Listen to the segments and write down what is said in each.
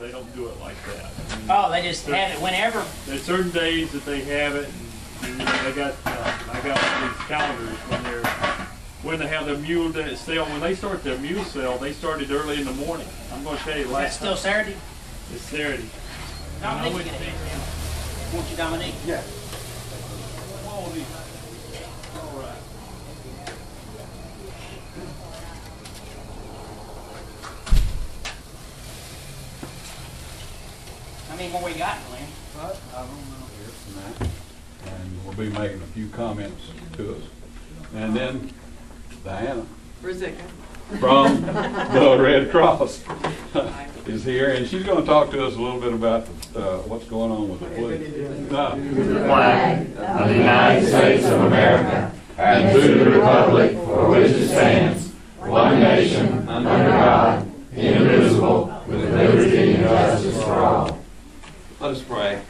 They don't do it like that. I mean, oh, they just have it whenever. There's certain days that they have it, and they got I got these calendars when they have their mule sale. When they start their mule sale, they started early in the morning. I'm going to tell you. That's still Saturday. It's Saturday. Dominique, you get a hand. Won't you, Dominique? Yeah. How many more we got, Glenn? I don't know here tonight. And we'll be making a few comments to us. And then Diana Ruzicka from the Red Cross is here, and she's going to talk to us a little bit about what's going on with the flag. Flag of the United States of America and to the republic for which it stands, one nation, under God, indivisible, with liberty and justice for all. Let us pray.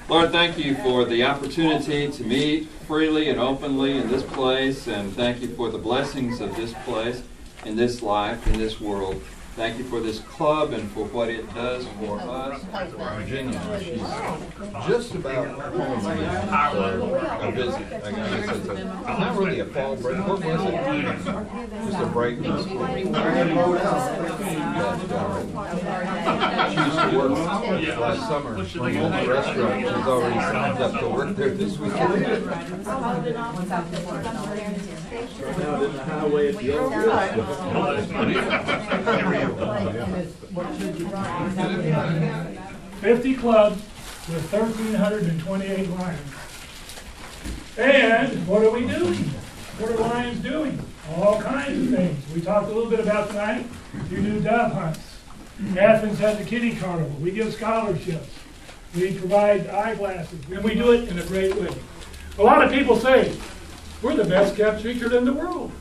Lord, thank you for the opportunity to meet freely and openly in this place, and thank you for the blessings of this place, in this life, in this world. Thank you for this club and for what it does for us. Virginia, she's just about home for a visit. I guess it's not really a fall break. What was it? Just a break in school. But, she used to work last summer in the restaurant. She's already signed up to work there this weekend. Out in the highway at the old 50 clubs with 1,328 Lions. And what are we doing? What are Lions doing? All kinds of things. We talked a little bit about tonight. You do dove hunts. Athens has a kiddie carnival. We give scholarships. We provide eyeglasses. And we do it in a great way. A lot of people say, we're the best kept secret in the world.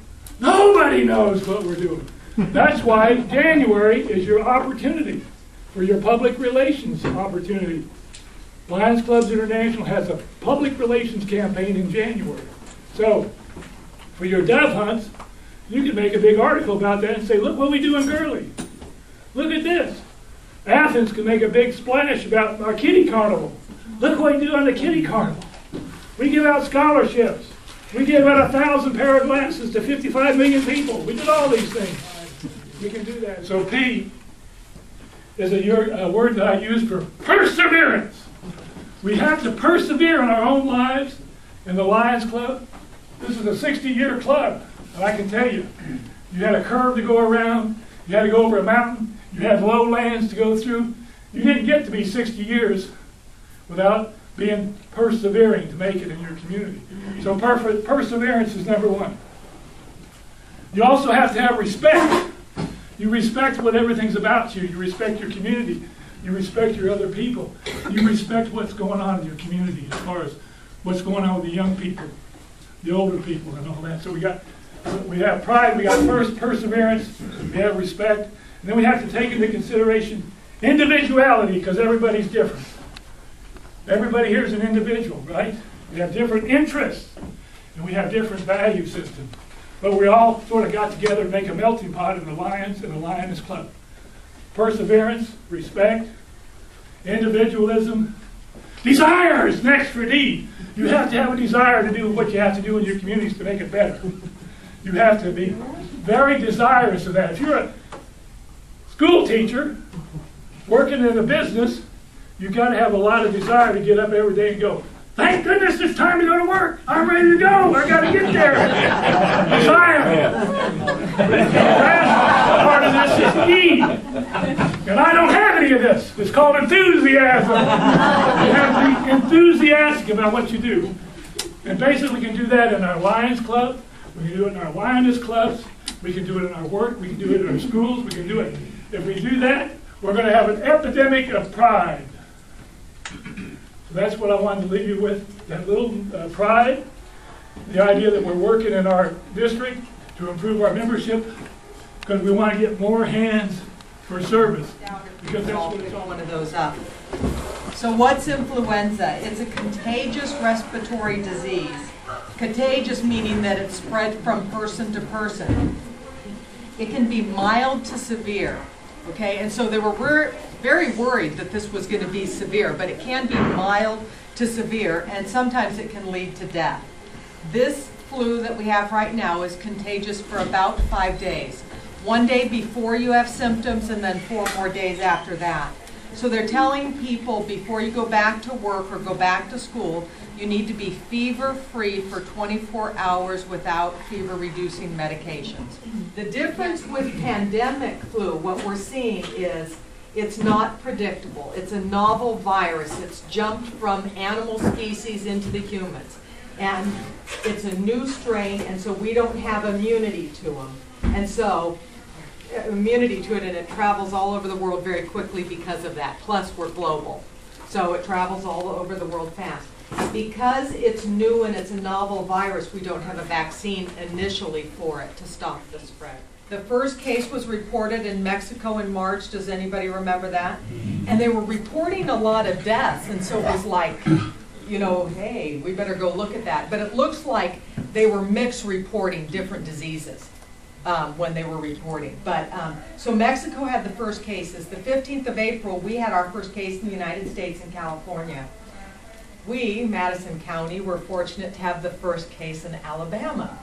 Nobody knows what we're doing. That's why January is your opportunity for your public relations opportunity. Lions Clubs International has a public relations campaign in January. So, for your dove hunts, you can make a big article about that and say, look what we do in Gurley. Look at this. Athens can make a big splash about our kiddie carnival. Look what we do on the kiddie carnival. We give out scholarships. We gave out 1,000 pair of glasses to 55 million people. We did all these things. We can do that. So P is a word that I use for perseverance. We have to persevere in our own lives in the Lions Club. This is a 60-year club. And I can tell you, you had a curve to go around. You had to go over a mountain. You had lowlands to go through. You didn't get to be 60 years without being persevering to make it in your community. So perseverance is number one. You also have to have respect. You respect what everything's about you. You respect your community. You respect your other people. You respect what's going on in your community as far as what's going on with the young people, the older people, and all that. So we have pride, we got perseverance, we have respect, and then we have to take into consideration individuality, because everybody's different. Everybody here is an individual, right? We have different interests, and we have different value systems. But we all sort of got together to make a melting pot in the Lions and the Lioness Club. Perseverance, respect, individualism, desires, next for D. You have to have a desire to do what you have to do in your communities to make it better. You have to be very desirous of that. If you're a school teacher working in a business, you've got to have a lot of desire to get up every day and go, thank goodness it's time to go to work. I'm ready to go. I got to get there. Desire. The last part of this is E. And I don't have any of this. It's called enthusiasm. You have to be enthusiastic about what you do. And basically we can do that in our Lions Club. We can do it in our Lioness Clubs. We can do it in our work. We can do it in our schools. We can do it. If we do that, we're going to have an epidemic of pride. So that's what I wanted to leave you with, that little pride, the idea that we're working in our district to improve our membership because we want to get more hands for service. Because that's what it's all one of those up. So what's influenza? It's a contagious respiratory disease. Contagious meaning that it's spread from person to person. It can be mild to severe. Okay, and so they were very worried that this was going to be severe, but it can be mild to severe, and sometimes it can lead to death. This flu that we have right now is contagious for about 5 days. 1 day before you have symptoms, and then 4 more days after that. So they're telling people before you go back to work or go back to school, you need to be fever-free for 24 hours without fever-reducing medications. The difference with pandemic flu, what we're seeing is it's not predictable. It's a novel virus. It's jumped from animal species into the humans. And it's a new strain, and so we don't have immunity to them. And so immunity to it, and it travels all over the world very quickly because of that. Plus, we're global. So it travels all over the world fast. Because it's new and it's a novel virus, we don't have a vaccine initially for it to stop the spread. The first case was reported in Mexico in March. Does anybody remember that? And they were reporting a lot of deaths, and so it was like, you know, hey, we better go look at that. But it looks like they were mixed reporting different diseases when they were reporting. But so Mexico had the first cases. The 15th of April, we had our first case in the United States in California. We, Madison County, were fortunate to have the first case in Alabama.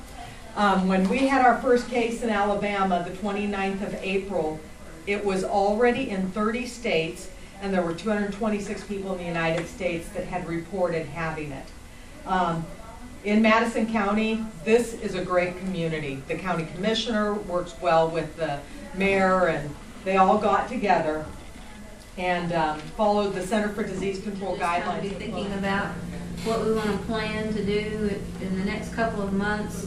When we had our first case in Alabama, the 29th of April, it was already in 30 states, and there were 226 people in the United States that had reported having it. In Madison County, this is a great community. The county commissioner works well with the mayor, and they all got together and followed the Center for Disease Control guidelines. Be thinking about what we want to plan to do in the next couple of months.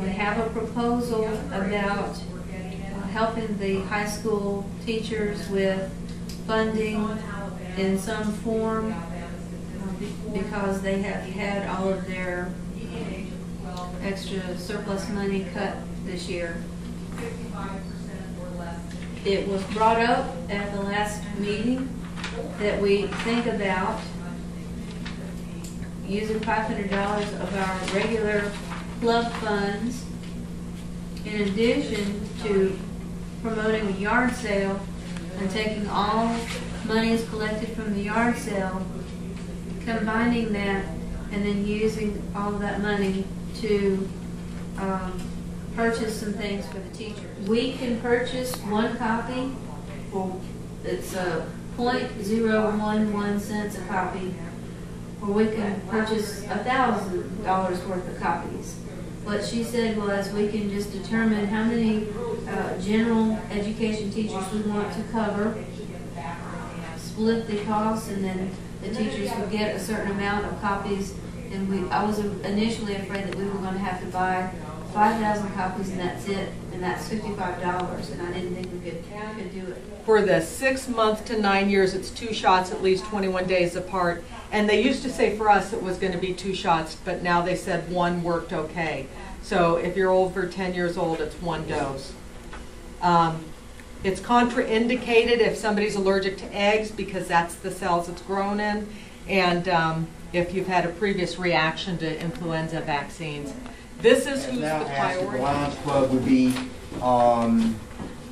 We have a proposal about helping the high school teachers with funding in some form because they have had all of their extra surplus money cut this year. It was brought up at the last meeting that we think about using $500 of our regular club funds in addition to promoting a yard sale and taking all monies collected from the yard sale, combining that, and then using all of that money to purchase some things for the teachers. We can purchase one copy for, it's .011 cents a copy, or we can purchase $1,000 worth of copies. What she said was we can just determine how many general education teachers we want to cover, split the costs, and then the teachers would get a certain amount of copies. And I was initially afraid that we were going to have to buy 5,000 copies, and that's it, and that's $55, and I didn't think we could do it. For the 6 months to 9 years, it's 2 shots at least 21 days apart. And they used to say for us it was going to be 2 shots, but now they said 1 worked okay. So if you're over 10 years old, it's 1 dose. It's contraindicated if somebody's allergic to eggs because that's the cells it's grown in, and if you've had a previous reaction to influenza vaccines. This is who's the priority. The Lions Club would be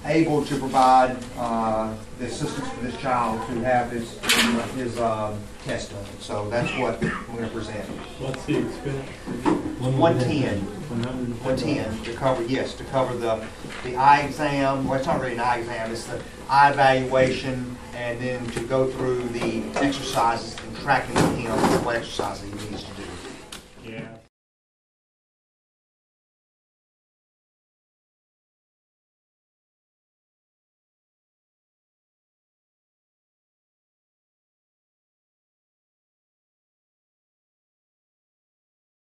able to provide the assistance for this child to have his test done. So that's what we're going to present. What's the expense? 110. 110 to cover, yes, to cover the eye exam. Well, it's not really an eye exam, it's the eye evaluation, and then to go through the exercises and tracking with him what exercises he needs to do.